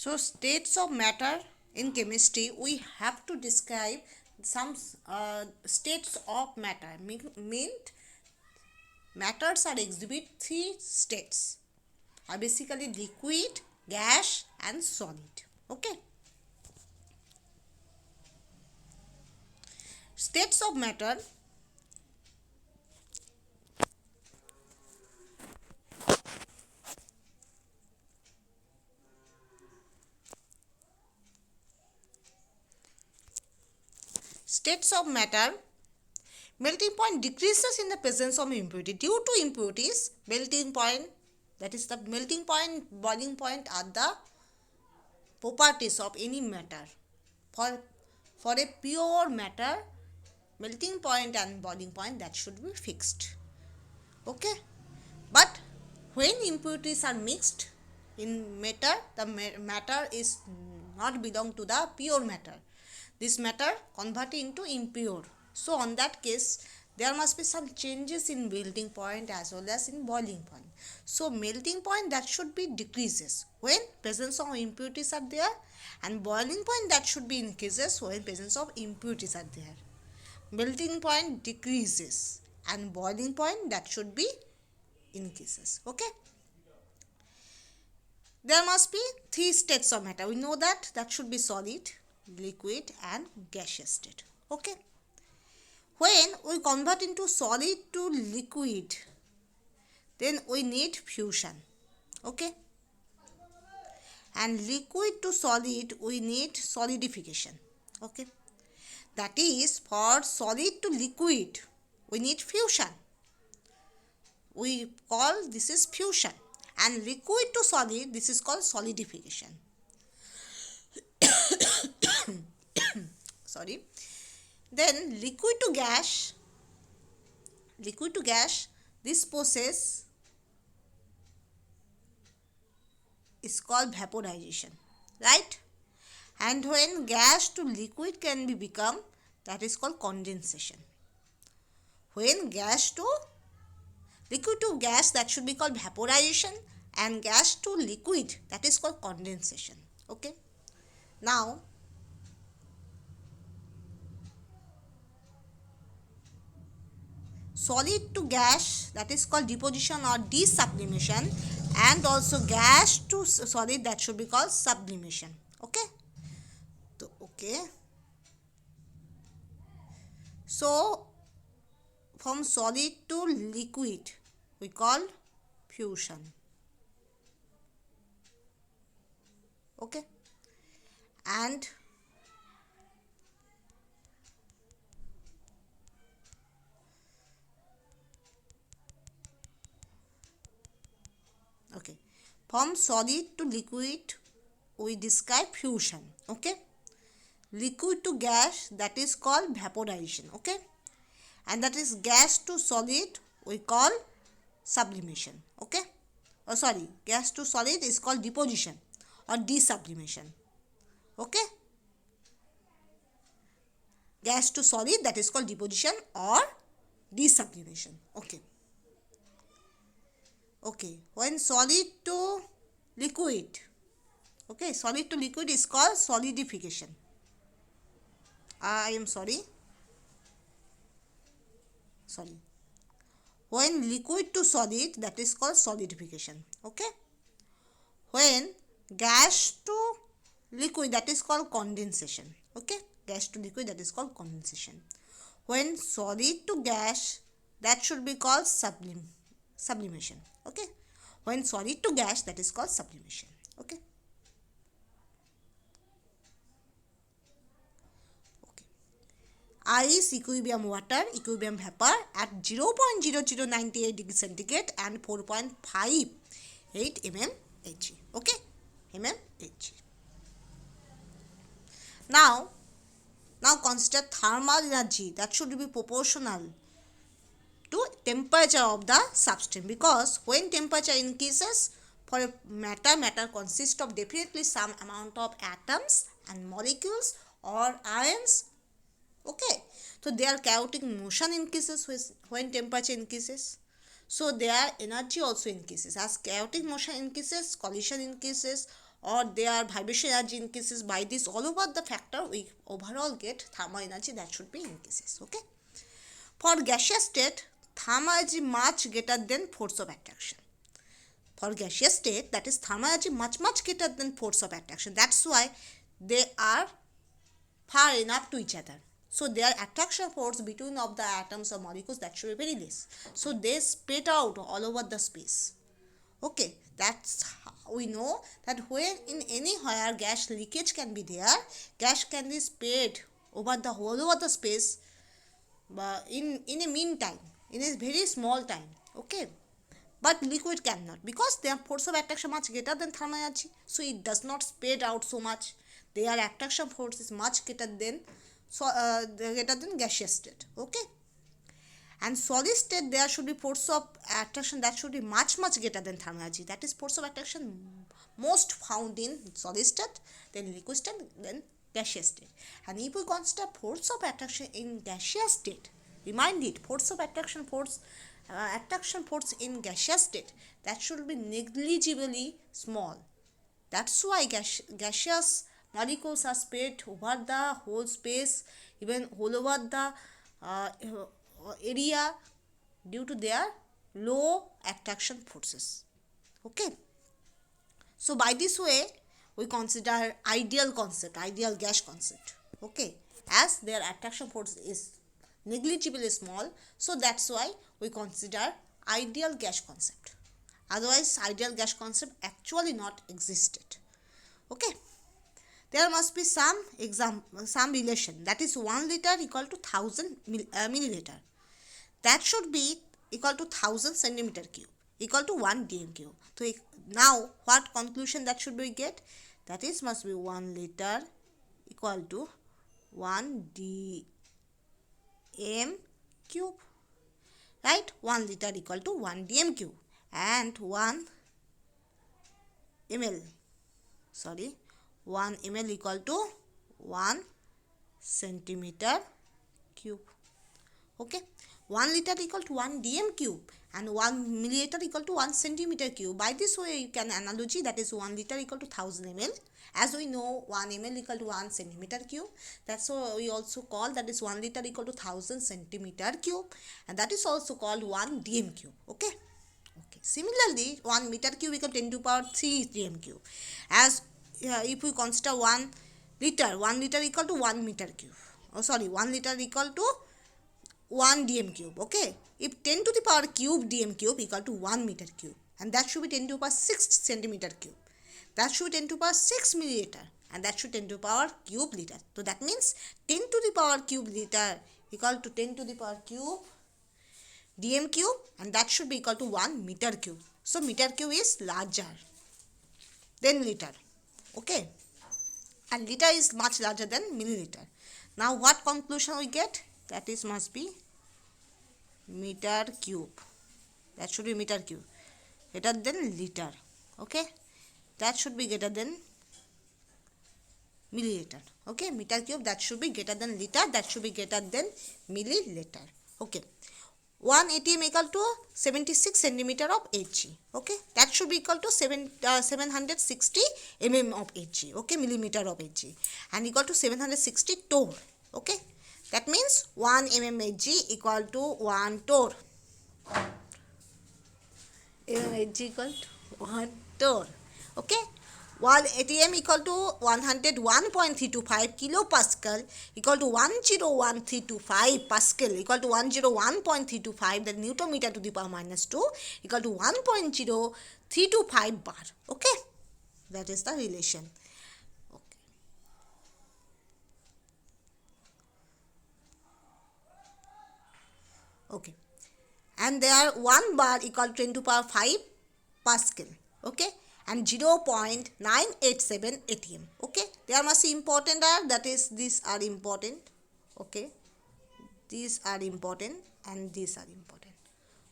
So states of matter in chemistry, we have to describe some states of matter. Meant matters are exhibit three states, are basically liquid, gas and solid. Okay. States of matter. States of matter. Melting point decreases in the presence of impurity. Due to impurities, melting point, that is the melting point, boiling point are the properties of any matter. For a pure matter, melting point and boiling point, that should be fixed. Okay. But when impurities are mixed in matter, the matter is not belong to the pure matter. This matter converted into impure. So on that case, there must be some changes in melting point as well as in boiling point. So melting point, that should be decreases when presence of impurities are there, and boiling point, that should be increases when presence of impurities are there. Melting point decreases and boiling point, that should be increases. Okay. There must be three states of matter. We know that should be solid, liquid and gaseous state. Okay. When we convert into solid to liquid, then we need fusion. Okay. And liquid to solid, we need solidification. Okay. That is, for solid to liquid, we need fusion. We call this is fusion. And liquid to solid, this is called solidification. Sorry. Then liquid to gas, this process is called vaporization, right? And when gas to liquid can be become, that is called condensation. When gas to liquid to gas, that should be called vaporization, and gas to liquid, that is called condensation. Okay. Now, solid to gas, that is called deposition or desublimation, and also gas to solid, that should be called sublimation. Okay. So from solid to liquid, we call fusion. Okay. And okay, from solid to liquid, we describe fusion. Okay. Liquid to gas, that is called vaporization. Okay. And that is gas to solid, we call sublimation. Okay. Gas to solid is called deposition or desublimation. Okay. Gas to solid, that is called deposition or desublimation. Okay. Okay. When solid to liquid, okay, solid to liquid is called solidification. When liquid to solid, that is called solidification. Okay. When gas to liquid, that is called condensation. Okay. Gas to liquid, that is called condensation. When solid to gas, that should be called sublimation. Okay. When solid to gas, that is called sublimation. Okay. Ice, equilibrium water, equilibrium vapor at 0.0098 degrees centigrade and 4.58 mmHg. Okay, mmHg. Now consider thermal energy, that should be proportional to temperature of the substance, because when temperature increases, for a matter consists of definitely some amount of atoms and molecules or ions. Okay, so their chaotic motion increases when temperature increases. So their energy also increases. As chaotic motion increases, collision increases, or their vibration energy increases. By this all over the factor, we overall get thermal energy that should be increases. Okay. For gaseous state, thermal energy much greater than force of attraction. For gaseous state, that is thermal energy much greater than force of attraction. That's why they are far enough to each other. So their attraction force between of the atoms or molecules, that should be very less. So they spread out all over the space. Okay, that's how we know that when in anywhere gas leakage can be there, gas can be spread over the whole over the space, but in a meantime, in a very small time. Okay, but liquid cannot, because their force of attraction much greater than thermal energy, so it does not spread out so much. Their attraction force is much greater than gaseous state. Okay, and solid state, there should be force of attraction that should be much greater than thermal energy. That is force of attraction most found in solid state, then liquid state, then gaseous state. And if we consider force of attraction in gaseous state, remind it, force of attraction force in gaseous state, that should be negligibly small. That's why gaseous molecules are spread over the whole space, even all over the area, due to their low attraction forces. Okay, so by this way we consider ideal gas concept. Okay, as their attraction force is negligibly small, so that's why we consider ideal gas concept. Otherwise ideal gas concept actually not existed. Okay, there must be some relation, that is 1 liter equal to 1000 milliliter. That should be equal to 1000 centimeter cube, equal to 1 dm cube. So now what conclusion that should we get? That is must be 1 liter equal to 1 dm cube, right? 1 liter equal to 1 dm cube, and 1 ml equal to 1 centimeter cube. Okay, 1 liter equal to 1 dm cube and 1 milliliter equal to 1 centimeter cube. By this way you can analogy, that is 1 liter equal to 1000 ml. As we know, 1 ml equal to 1 centimeter cube. That's why we also call that is 1 liter equal to 1000 centimeter cube, and that is also called 1 dm cube. Okay. Okay. Similarly, 1 meter cube equal to 10 to the power 3 dm cube. As if we consider 1 liter equal to 1 meter cube. 1 liter equal to 1 dm cube. Okay, if 10 to the power cube dm cube equal to 1 meter cube, and that should be 10 to the power 6 centimeter cube, that should be 10 to the power 6 milliliter, and that should 10 to the power cube liter. So that means 10 to the power cube liter equal to 10 to the power cube dm cube, and that should be equal to 1 meter cube. So meter cube is larger than liter. Okay, and liter is much larger than milliliter. Now what conclusion we get? That is must be meter cube. That should be meter cube greater than liter. Okay, that should be greater than milliliter. Okay, meter cube, that should be greater than liter, that should be greater than milliliter. Okay, 1 atm equal to 76 centimeter of Hg. Okay, that should be equal to 760 mm of Hg. Okay, millimeter of Hg, and equal to 760 torr. Okay, that means 1 mmHg equal to 1 torr. mmHg equal to 1 torr. Okay, 1 atm equal to 101.325 kilopascal equal to 101.325 pascal equal to 101.325, the Newton meter to the power minus 2 equal to 1.0325 bar. Okay, that is the relation. Okay, and there 1 bar equal to 10 to the power 5 pascal. Okay, and 0.987 atm. Okay, there must be important are, that is these are important. Okay, these are important and these are important.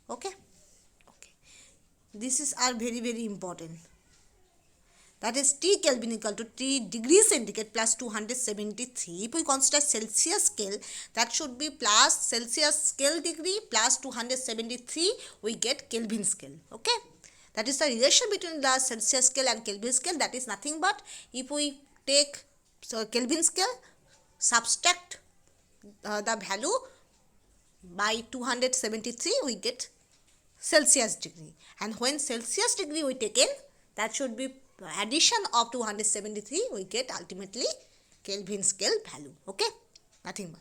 Okay, okay, these are very important. That is T Kelvin equal to T degree centigrade plus 273. If we consider Celsius scale, that should be plus Celsius scale degree plus 273. We get Kelvin scale. Okay, That is the relation between the Celsius scale and Kelvin scale. That is nothing but if we take Kelvin scale, subtract the value by 273, we get Celsius degree. And when Celsius degree we take in, that should be addition of 273, we get ultimately Kelvin scale value. Okay, nothing but.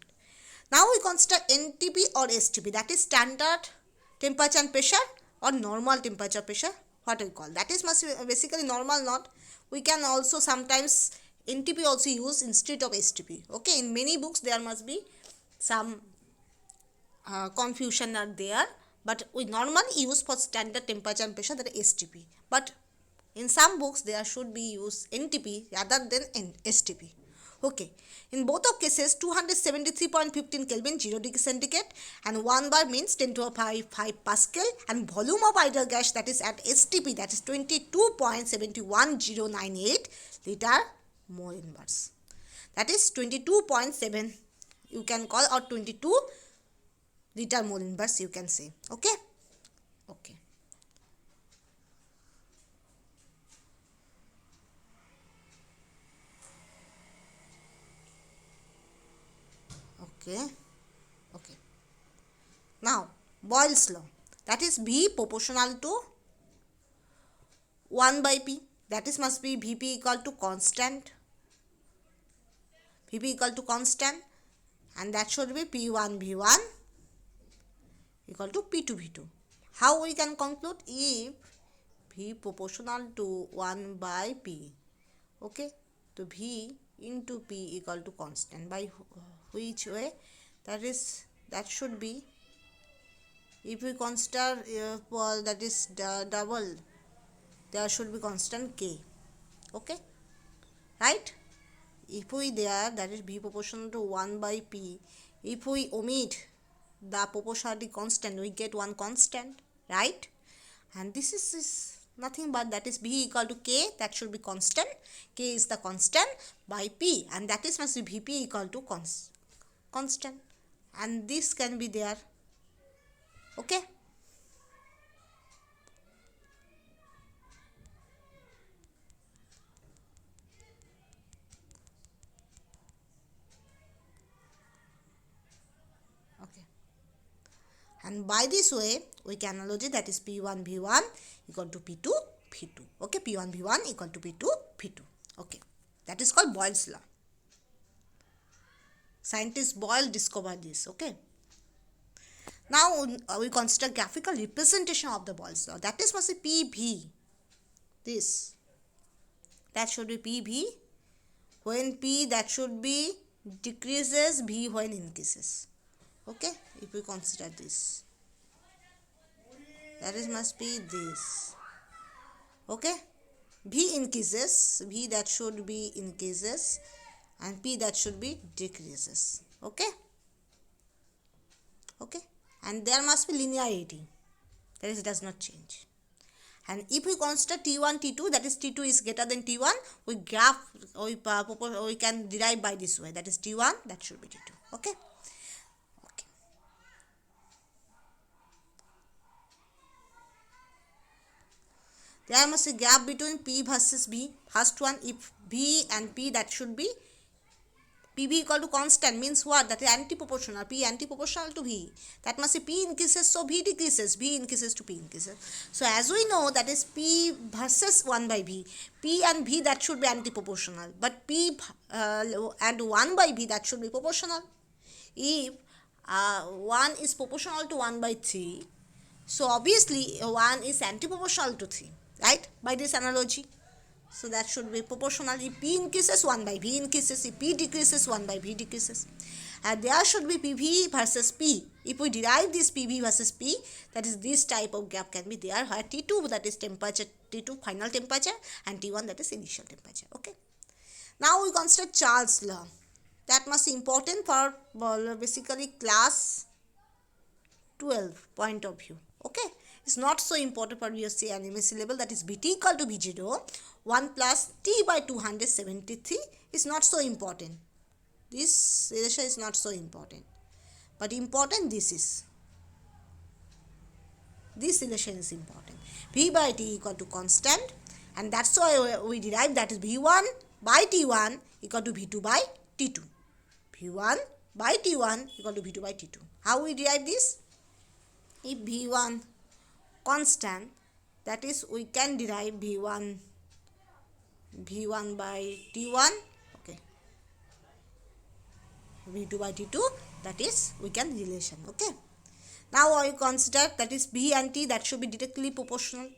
Now we consider NTP or STP, that is standard temperature and pressure or normal temperature pressure, what we call. That is basically normal not. We can also sometimes NTP also use instead of STP. Okay, in many books there must be some confusion are there, but we normally use for standard temperature and pressure, that is STP. But in some books there should be used NTP rather than STP. Okay, in both of cases 273.15 Kelvin 0 degree centigrade and 1 bar means 10 to the power 5 Pascal, and volume of ideal gas that is at STP, that is 22.71098 liter mole inverse. That is 22.7 you can call, or 22 liter mole inverse you can say. Okay, okay. Okay, okay. Now Boyle's law, that is V proportional to 1 by P, that is must be Vp equal to constant, Vp equal to constant, and that should be P1 V1 equal to P2 V2. How we can conclude? If V proportional to 1 by P, okay, so V into P equal to constant, by which way? That should be, if we consider that is double, there should be constant K. Okay, right? If we there, that is V proportional to 1 by P, if we omit the proportionality constant, we get one constant, right? And this is nothing but that is V equal to K, that should be constant. K is the constant by P, and that is must be Vp equal to constant, and this can be there. Okay, okay. And by this way we can analogy, that is P1 V1 equal to P2 V2. Okay, P1 V1 equal to P2 V2. Okay, that is called Boyle's law. Scientist Boyle discovered this. Okay, now we consider graphical representation of the Boyle's law. That is must be PV. This, that should be PV. When P, that should be decreases, V when increases. Okay, if we consider this, that is must be this. Okay, V increases, V that should be increases, and P that should be decreases. Okay, okay, and there must be linearity, that is it does not change. And if we consider T1 T2, that is T2 is greater than T1, we graph, we can derive by this way, that is T1 that should be T2. Okay, okay. There must be gap between P versus V. First one, if V and P, that should be PV equal to constant, means what? That is anti-proportional. P anti-proportional to V. That must be P increases, so V decreases. V increases to P increases. So as we know, that is P versus 1 by V. P and V, that should be anti-proportional. But P and 1 by V, that should be proportional. If 1 is proportional to 1 by 3, so obviously 1 is anti-proportional to 3. Right? By this analogy. So that should be proportional. If P increases, 1 by V increases. If P decreases, 1 by V decreases. And there should be PV versus P. If we derive this PV versus P, that is this type of gap can be there, where T2 that is temperature, T2 final temperature, and T1 that is initial temperature. Okay. Now we consider Charles' law. That must be important for basically class 12 point of view. Okay. It's not so important for B.Sc and M.Sc level, that is Bt equal to B0 1 plus T by 273 is not so important. This relation is not so important. But important this is. This relation is important. V by T equal to constant, and that's why we derive that is V1 by T1 equal to V2 by T2. V1 by T1 equal to V2 by T2. How we derive this? If V1 constant, that is we can derive V1 by T1, okay, V2 by T2, that is we can relation, okay. Now I consider that is B and T, that should be directly proportional,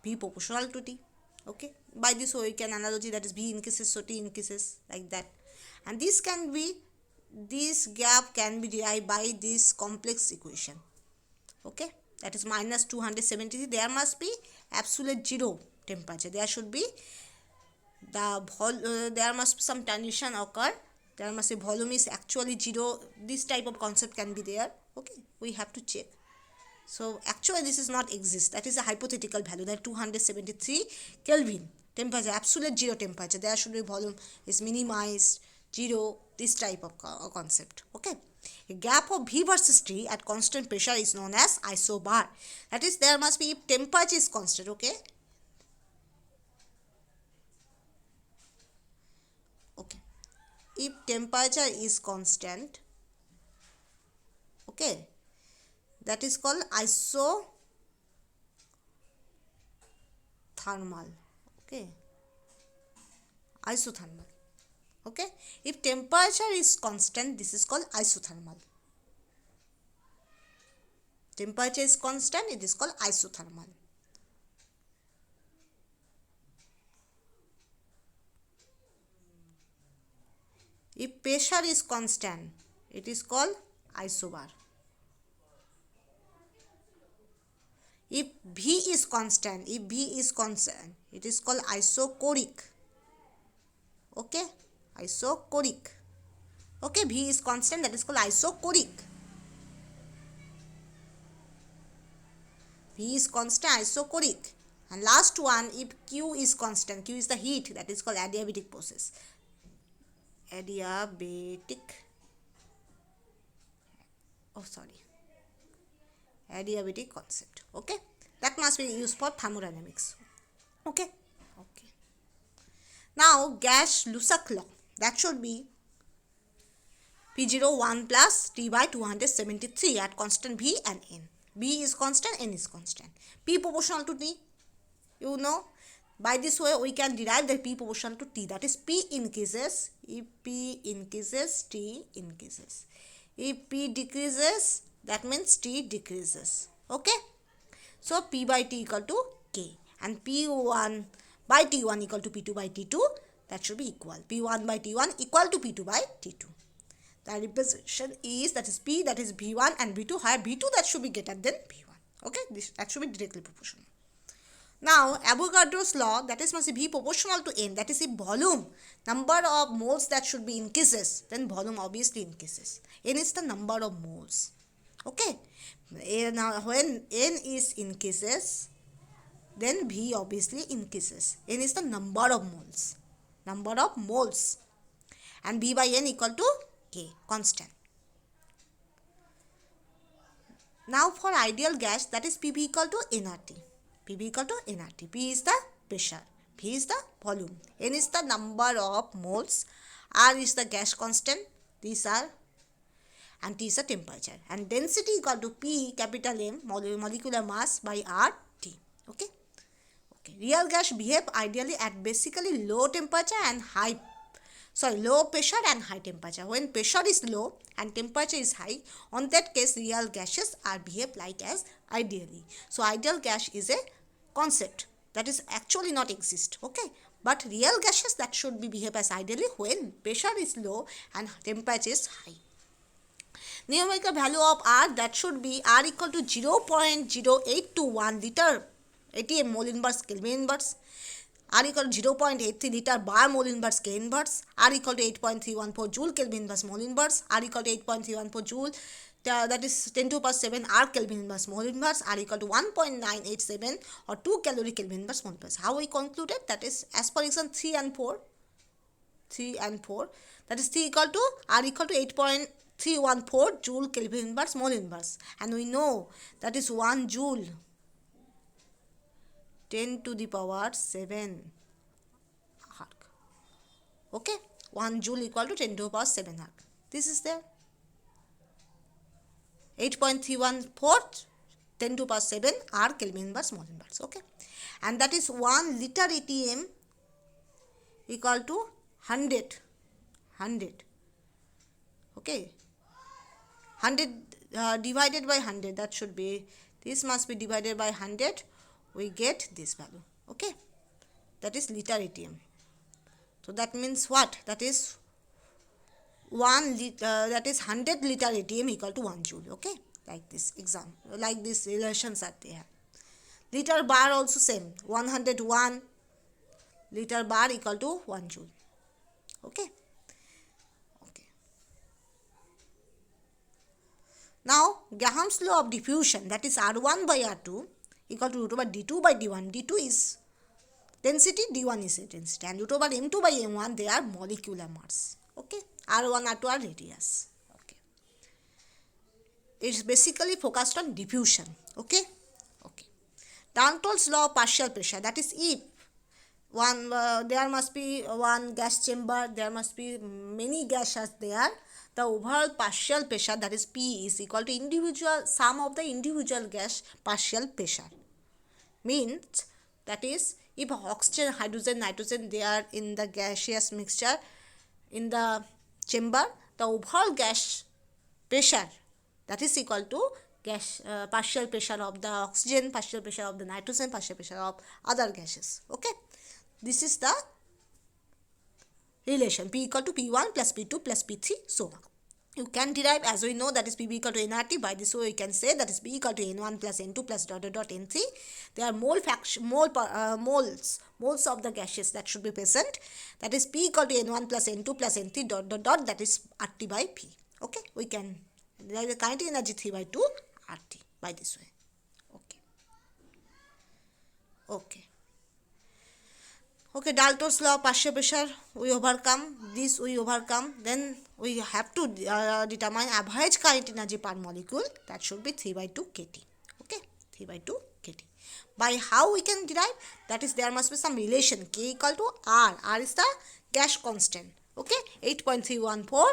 B proportional to T, okay. By this way we can analogy, that is B increases so T increases, like that. And this can be, this gap can be derived by this complex equation, okay, that is minus 273. There must be absolute zero temperature, there should be there must be some transition occur, there must be volume is actually zero, this type of concept can be there, okay, we have to check. So actually this is not exist, that is a hypothetical value, that 273 Kelvin temperature, absolute zero temperature, there should be volume is minimized, zero, this type of concept, okay. A gap of V versus T at constant pressure is known as isobar, that is there must be, if temperature is constant, okay, if temperature is constant, okay, that is called isothermal, okay, isothermal, okay. If temperature is constant, this is called isothermal. Temperature is constant, it is called isothermal. If pressure is constant, it is called isobar. If V is constant, it is called isochoric. Okay, isochoric. Okay, V is constant, that is called isochoric. V is constant, isochoric. And last one, if Q is constant, Q is the heat, that is called adiabatic process. Adiabatic concept, okay, that must be used for thermodynamics, okay. Now Gas-Lussac law, that should be P01 plus T by 273 at constant V and N. B is constant, N is constant. P proportional to T, you know. By this way, we can derive the P proportional to T. That is, P increases. If P increases, T increases. If P decreases, that means T decreases. Okay? So, P by T equal to K. And P1 by T1 equal to P2 by T2. That should be equal. P1 by T1 equal to P2 by T2. The representation is, that is P, that is V1 and V2. Higher V2, that should be greater than V1. Okay? That should be directly proportional. Now, Avogadro's law, that is must be V proportional to N, that is if volume, number of moles that should be increases, then volume obviously increases. N is the number of moles. Okay. Now, when N is increases, then V obviously increases. N is the number of moles. Number of moles. And V by N equal to K, constant. Now, for ideal gas, that is PV equal to nRT. PV equal to nRT. P is the pressure. V is the volume. N is the number of moles. R is the gas constant. These are, and T is the temperature. And density equal to P capital M, molecular mass, by RT. Okay. Real gas behave ideally at basically low temperature and low pressure and high temperature. When pressure is low and temperature is high, on that case real gases are behave like as ideally. So ideal gas is a concept that is actually not exist, okay, but real gases that should be behave as ideally when pressure is low and temperature is high. Numerical value of R, that should be R equal to 0.0821 liter ATM mole inverse Kelvin inverse, R equal to 0.83 liter bar mole inverse K inverse, R equal to 8.314 joule Kelvin inverse mole inverse, R equal to 8.314 joule, that is 10 to the power 7 R Kelvin inverse mole inverse, R equal to 1.987 or 2 calorie Kelvin inverse mole inverse. How we concluded? That is as per equation 3 and 4. That is 3 equal to R equal to 0.314 joule Kelvin inverse mole inverse, and we know that is 1 joule 10 to the power 7 arc. Okay, 1 joule equal to 10 to the power 7 arc. This is there. 8.314 10 to the power 7 arc Kelvin inverse mole inverse. Okay, and that is 1 liter ATM equal to 100. Okay, 100 divided by 100, that should be, this must be divided by 100, we get this value. Okay, that is liter ATM. So that means what? That is 1 liter, that is 100 liter ATM equal to 1 joule. Okay, like this example, like these relations are there. Liter bar also same, 101 liter bar equal to 1 joule. Okay. Now, Graham's law of diffusion, that is R1 by R2 equal to root over D2 by D1. D2 is density, D1 is density, and root over M2 by M1, they are molecular mass. Okay, R1, R2 are radius. Okay, it's basically focused on diffusion. Okay, okay. Danto's law of partial pressure, that is if one there must be one gas chamber, there must be many gases there, the overall partial pressure, that is P, is equal to individual sum of the individual gas partial pressure. Means that is, if oxygen, hydrogen, nitrogen, they are in the gaseous mixture in the chamber, the overall gas pressure, that is equal to gas partial pressure of the oxygen, partial pressure of the nitrogen, partial pressure of other gases. Okay, this is the relation, P equal to P1 plus P2 plus P3, so on. You can derive, as we know, that is PB equal to nRT. By this way, you can say that is B equal to N1 plus N2 plus dot N3. They are moles of the gases that should be present. That is P equal to N1 plus N2 plus N3 dot, that is RT by P. Okay, we can derive the kinetic energy 3 by 2 RT by this way. Okay. Okay. Okay, Dalton's law of partial pressure, we overcome, this we overcome, then we have to determine average kinetic energy per molecule, that should be 3 by 2 kT. Okay, 3 by 2 kT. By how we can derive? That is, there must be some relation, K equal to R. R is the gas constant. Okay, 8.314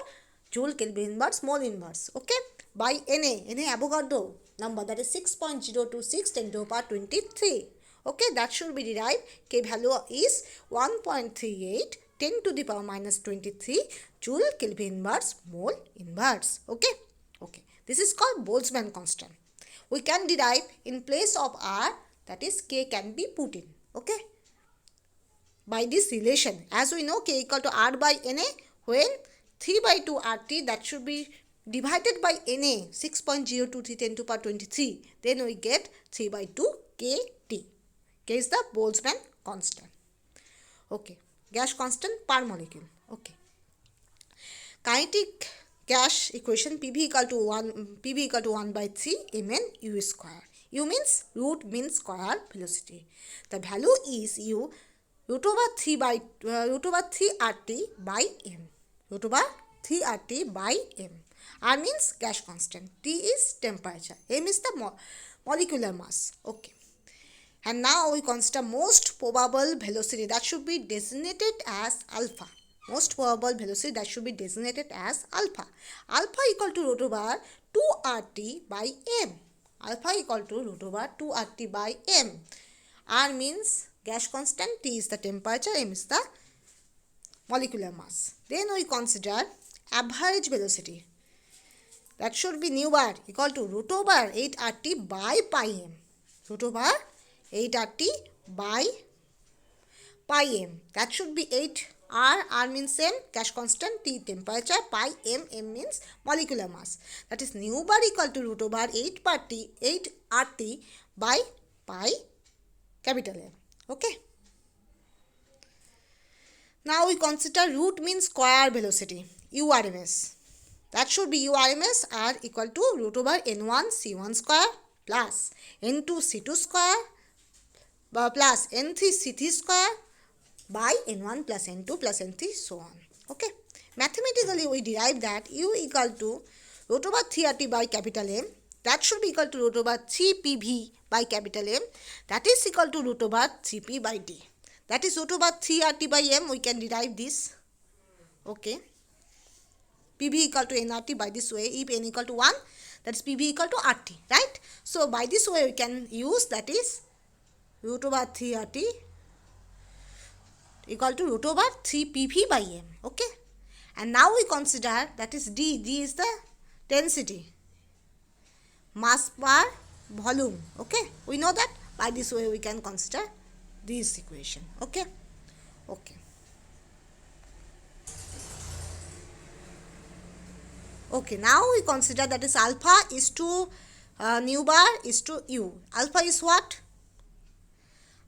joule Kelvin inverse mole inverse. Okay, by Na Avogadro number, that is 6.026 10 to the power 23. Okay, that should be derived. K value is 1.38 10 to the power minus 23 joule Kelvin inverse mole inverse. Okay, okay. This is called Boltzmann constant. We can derive in place of R, that is K can be put in. Okay, by this relation, as we know, K equal to R by Na, when 3 by 2 RT, that should be divided by Na, 6.023 10 to the power 23, then we get 3 by 2 KT. K is the Boltzmann constant. Okay, gas constant per molecule. Okay, kinetic gas equation, PV equal to 1 by 3 mn u square. U means root means square velocity. The value is u root over 3 RT by m. Root over 3 RT by m. R means gas constant. T is temperature. M is the molecular mass. Okay. And now we consider most probable velocity, that should be designated as alpha. Most probable velocity, that should be designated as alpha. Alpha equal to root over 2 RT by m. Alpha equal to root over 2 RT by m. R means gas constant, T is the temperature, m is the molecular mass. Then we consider average velocity. That should be nu bar equal to root over 8 RT by pi m. Root over 8 RT by pi m. That should be 8 R. R means m, gas constant, T temperature, pi m, m means molecular mass. That is nu bar equal to root over 8 RT by pi capital M. Okay. Now we consider root means square velocity, URMS. That should be URMS R equal to root over N1 C1 square plus N2 C2 square plus N3 C3 square by N1 plus N2 plus N3 so on. Okay. Mathematically, we derive that U equal to root over 3RT by capital M. That should be equal to root over 3PV by capital M. That is equal to root over 3P by D. That is root over 3RT by M. We can derive this. Okay. PV equal to nRT by this way. If n equal to 1, that is PV equal to RT. Right? So, by this way we can use, that is root over 3RT equal to root over 3PV by M. Okay. And now we consider, that is D. D is the density, mass per volume. Okay. We know that. By this way we can consider this equation. Okay. Okay. Okay. Now we consider, that is alpha is to nu bar is to U. Alpha is what?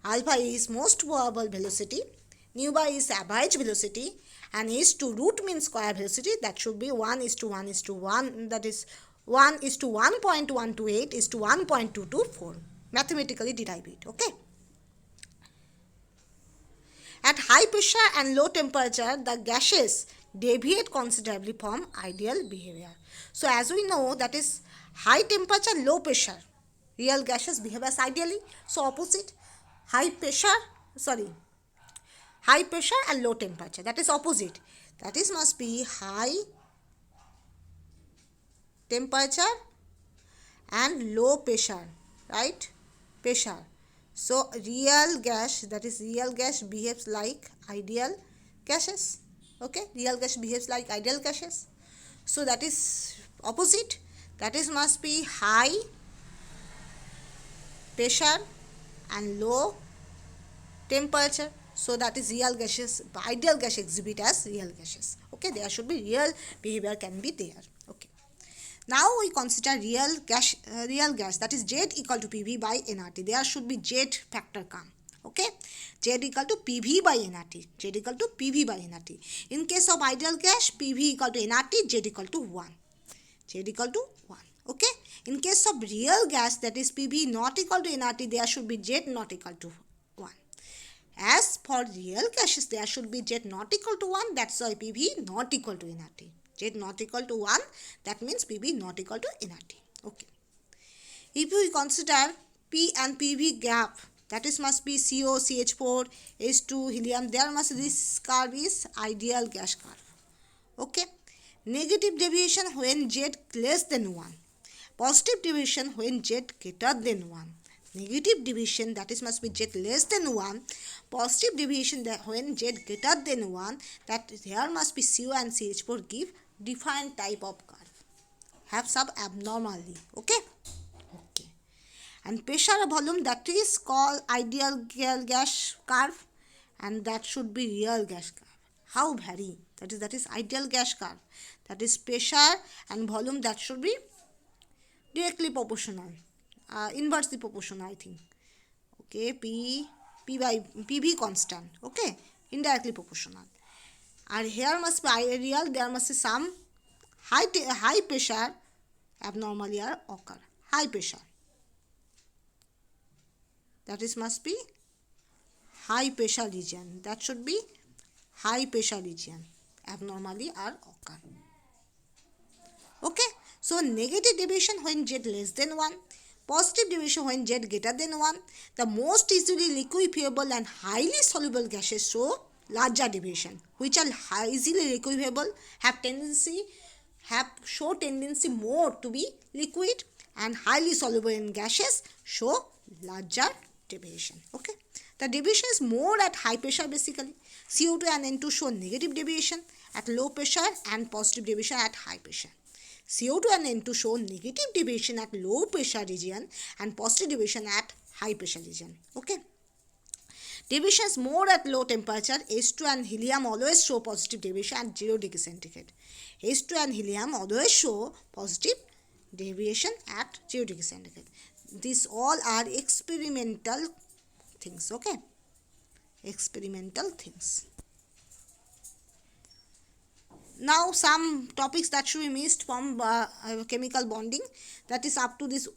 Alpha is most probable velocity. Nu bar is average velocity. And is to root mean square velocity. That should be 1 is to 1 is to 1. That is 1 is to 1.128 is to 1.224. Mathematically derive it. Okay. At high pressure and low temperature, the gases deviate considerably from ideal behavior. So as we know, that is high temperature, low pressure, real gases behave as ideally. So opposite, high pressure and low temperature, that is opposite. That is must be high temperature and low pressure, right? Pressure. So real gas, that is real gas behaves like ideal gases. Okay, real gas behaves like ideal gases. So that is opposite. That is must be high pressure and low temperature. So that is real gases, ideal gas exhibit as real gases. Okay, there should be real behavior can be there. Okay. Now we consider real gas, that is Z equal to PV by nRT. There should be Z factor come. Okay, Z equal to PV by nRT. Z equal to PV by nRT. In case of ideal gas, PV equal to nRT, Z equal to 1. Z equal to 1. Okay. In case of real gas, that is PV not equal to nRT, there should be Z not equal to 1. As for real gases, there should be Z not equal to 1. That's why PV not equal to nRT. Z not equal to 1, that means PV not equal to nRT. Okay. If we consider P and PV gap, that is must be CO, CH4, H2, helium, there must this curve is ideal gas curve. Okay. Negative deviation when Z less than 1. Positive deviation when Z greater than 1. Negative deviation, that is must be Z less than 1. Positive deviation that when Z greater than 1, that there must be CO and CH4 give different type of curve, have some abnormality. Okay. Okay. And pressure volume, that is called ideal gas curve, and that should be real gas curve. How vary? That is ideal gas curve. That is pressure and volume, that should be directly proportional, inversely proportional, I think. Okay, P by PV constant. Okay, indirectly proportional. And here must be ideal, there must be some high pressure abnormally occur. High pressure, that is must be high pressure region. That should be high pressure region abnormally occur. Okay. So negative deviation when Z less than 1. Positive deviation when Z greater than 1. The most easily liquefiable and highly soluble gases show larger deviation, which are easily liquefiable show tendency more to be liquid, and highly soluble in gases show larger deviation. Okay. The deviation is more at high pressure basically. CO2 and N2 show negative deviation at low pressure and positive deviation at high pressure. CO2 and N2 show negative deviation at low pressure region and positive deviation at high pressure region. Okay. Deviations more at low temperature. H2 and helium always show positive deviation at 0 degree centigrade. H2 and helium always show positive deviation at 0 degree centigrade. These all are experimental things. Okay. Experimental things. Now some topics that should be missed from chemical bonding, that is up to this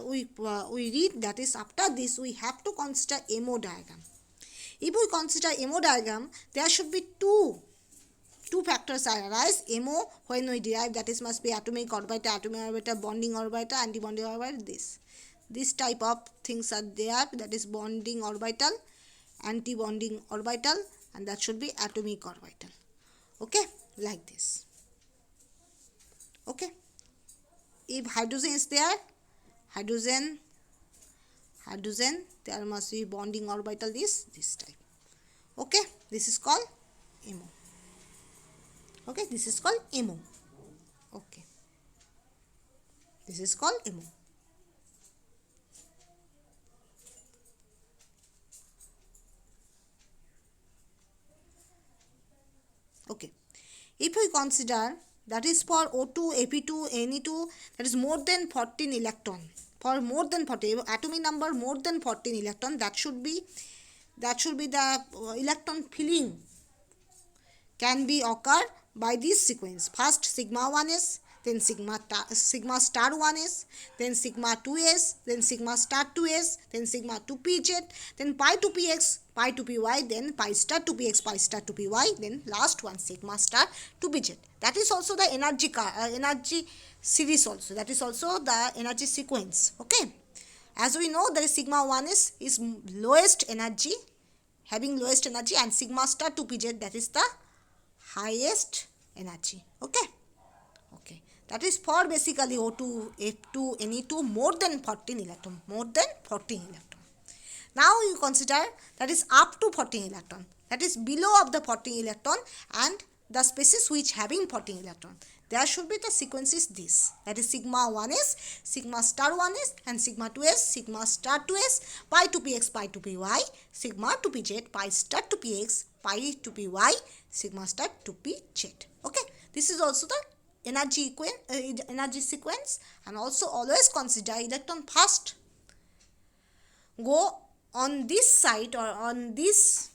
we read, that is after this we have to consider MO diagram. If we consider MO diagram, there should be two factors arise. MO, when we derive, that is must be atomic orbital, bonding orbital, anti-bonding orbital, this type of things are there, that is bonding orbital, anti-bonding orbital, and that should be atomic orbital. Okay, like this. Okay, if hydrogen is there, hydrogen, there must be bonding orbital, this type. Okay, this is called MO. Okay, this is called MO. Okay, this is called MO. Okay, if we consider that is for O2, Ap2, Ne2, that is more than 14 electron. For more than 14, atomic number more than 14 electron, that should be the electron filling can be occur by this sequence. First sigma 1s, then sigma star 1s, then sigma 2s, then sigma star 2s, then sigma 2pz, then pi 2px, pi 2py, then pi star 2px, pi star 2py, then last one sigma star 2pz. That is also the energy series also. That is also the energy sequence. Okay. As we know, there is sigma 1 is lowest energy, having lowest energy, and sigma star 2pz, that is the highest energy. Okay. Okay. That is for basically O2, F2, Ne2 more than 14 electron. More than 14 electron. Now you consider that is up to 14 electron. That is below of the 14 electron and the species which having 14 electron. There should be the sequence is this. That is sigma 1s, sigma star 1s, and sigma 2s, sigma star 2s, pi 2px, pi 2py, sigma 2pz, pi star 2px, pi 2py, sigma star 2pz. Okay. This is also the energy sequence, and also always consider electron first go on this side or on this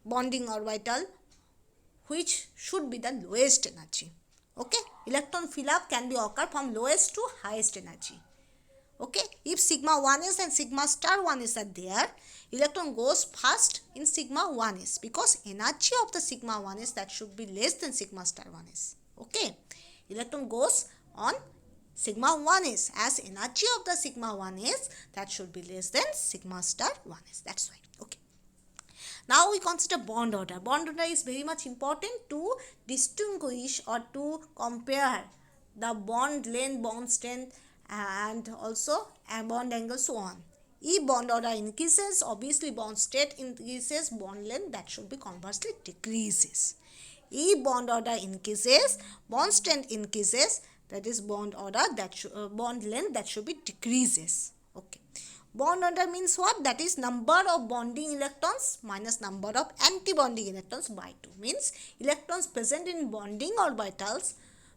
bonding orbital which should be the lowest energy. Okay, electron fill up can be occur from lowest to highest energy. Okay, if sigma 1s and sigma star 1s are there, electron goes first in sigma 1s because energy of the sigma 1s that should be less than sigma star 1s. Okay, electron goes on sigma 1s as energy of the sigma 1s that should be less than sigma star 1s. That's why. Okay. Now we consider bond order. Bond order is very much important to distinguish or to compare the bond length, bond strength, and also a bond angle, so on. If bond order increases, obviously bond strength increases, bond length that should be conversely decreases. If bond order increases, bond strength increases, that is bond order that bond length that should be decreases. Okay. Bond order means what? That is number of bonding electrons minus number of anti-bonding electrons by 2. Means electrons present in bonding orbitals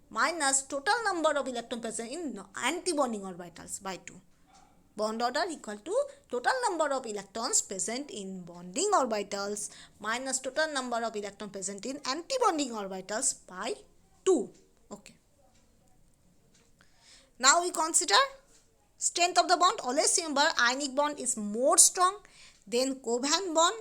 minus total number of electrons present in anti-bonding orbitals by 2. Bond order equal to total number of electrons present in bonding orbitals minus total number of electrons present in anti-bonding orbitals by 2. Okay. Now we consider strength of the bond. Always remember ionic bond is more strong, then covalent bond,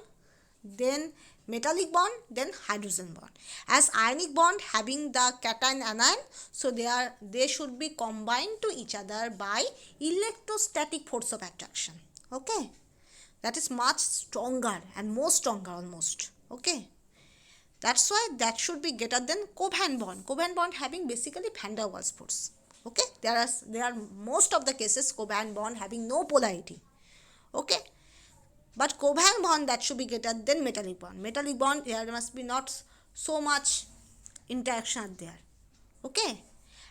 then metallic bond, then hydrogen bond. As ionic bond having the cation anion, so they should be combined to each other by electrostatic force of attraction. Okay, that is much stronger and more stronger almost. Okay, that's why that should be greater than covalent bond. Covalent bond having basically van der Waals force. Okay, there are most of the cases covalent bond having no polarity. Okay, but covalent bond that should be greater than metallic bond. Metallic bond, there must be not so much interaction there. Okay,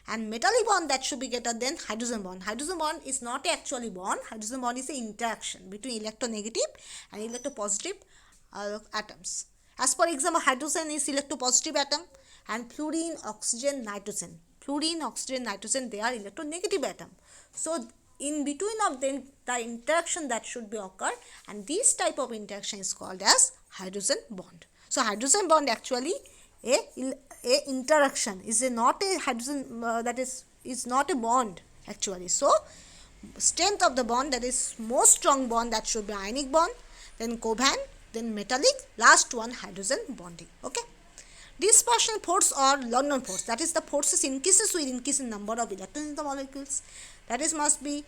and metallic bond that should be greater than hydrogen bond. Hydrogen bond is not actually bond. Hydrogen bond is an interaction between electronegative and electropositive atoms. As for example, hydrogen is electropositive atom and fluorine, oxygen, nitrogen. Fluorine, oxygen, nitrogen, they are electronegative atom. So in between of them, the interaction that should be occur, and this type of interaction is called as hydrogen bond. So hydrogen bond actually a interaction is not a hydrogen that is not a bond actually. So strength of the bond, that is most strong bond, that should be ionic bond, then covalent, then metallic, last one hydrogen bonding. Okay. Dispersion force or London force, that is the forces increases with increase in number of electrons in the molecules. That is must be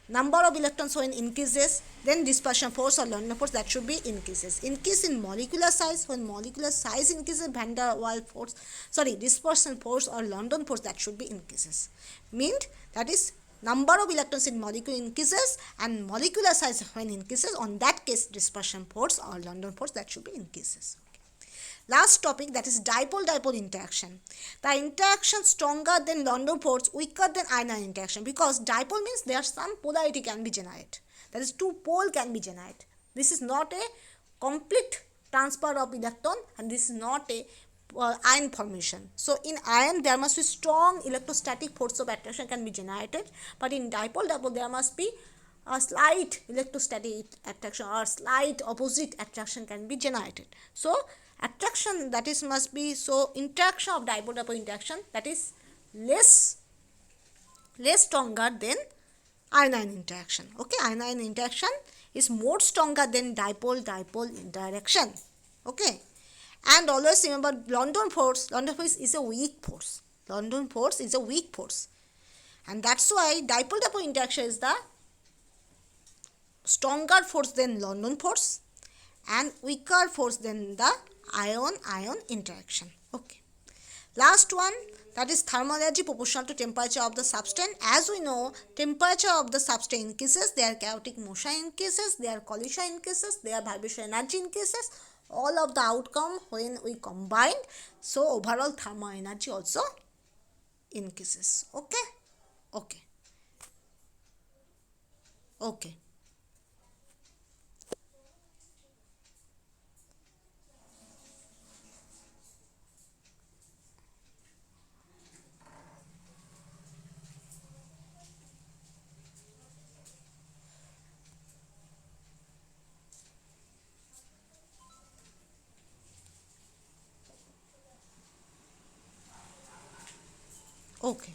number of electrons when increases, then dispersion force or London force, that should be increases. Increase in molecular size, when molecular size increases, van der Waals force, dispersion force or London force, that should be increases. Means that is number of electrons in molecule increases and molecular size when increases, on that case dispersion force or London force, that should be increases. Last topic, that is dipole-dipole interaction. The interaction stronger than London force, weaker than ion-ion interaction, because dipole means there some polarity can be generated. That is two pole can be generated. This is not a complete transfer of electron, and this is not a ion formation. So in ion there must be strong electrostatic force of attraction can be generated, but in dipole-dipole there must be a slight electrostatic attraction or slight opposite attraction can be generated. So attraction, that is must be, so interaction of dipole-dipole interaction, that is less stronger than ion-ion interaction. Okay, ion-ion interaction is more stronger than dipole-dipole interaction. Okay, and always remember London force is a weak force. London force is a weak force, and that's why dipole-dipole interaction is the stronger force than London force and weaker force than the ion-ion interaction. Okay. Last one, that is thermal energy proportional to temperature of the substance. As we know, temperature of the substance increases, their chaotic motion increases, their collision increases, their vibration energy increases. All of the outcome when we combine, so overall thermal energy also increases. Okay. Okay. Okay. Okay.